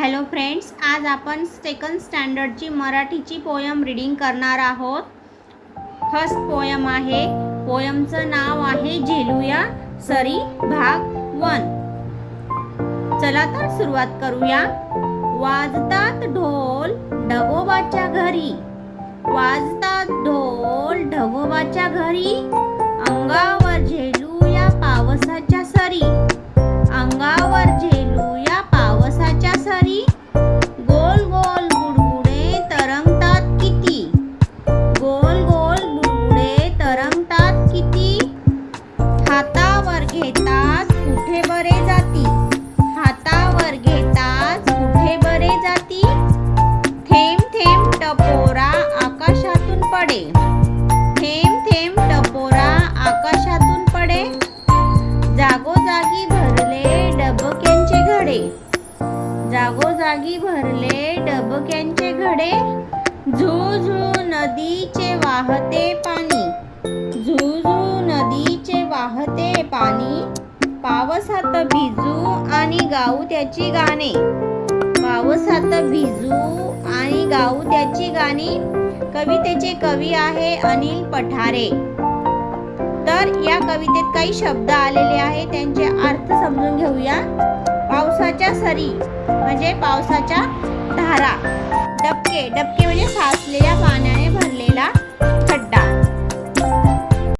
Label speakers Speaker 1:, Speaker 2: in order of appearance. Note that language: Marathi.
Speaker 1: हॅलो फ्रेंड्स, आज आपण सेकंड स्टँडर्डची मराठीची पोयम रीडिंग करणार आहोत. फर्स्ट पोयम आहे. पोयमचं नाव आहे झेलूया सरी भाग 1. चला तर सुरुवात करूया. वाजतात ढोल ढगोबाच्या घरी, वाजतात ढोल ढगोबाच्या घरी, अंगावर झेलूया पावसाच्या सरी, अंगावर झेलूया पावसाच्या सरी, गोल गोल बुडबुडे तरंगतात किती, गोल गोल बुडबुडे तरंगतात किती, हातावर घेतात कुठे बरे जाती, हातावर घेतात कुठे बरे जाती, थेंब थेंब टपोरा आकाशातून पडे, थेंब थेंब टपोरा आकाशातून पडे, जागोजागी भरले डबक्यांचे घडे, जागोजागी भरले डबक्यांचे घडे, झुझू नदीचे वाहते पाणी, झुझू नदीचे वाहते पाणी, पावसात भिजू आणि गाऊ त्याची गाणे, पावसात भिजू आणि गाऊ त्याची गाणी. कवितेचे कवी आहे अनिल पठारे. तर या कवितेत काही शब्द आलेले आहेत, त्यांचे अर्थ समजून घेऊया. पावसाच्या सरी म्हणजे पावसाच्या धारा, डबके डबके म्हणजे साचलेल्या पाण्याने भरलेला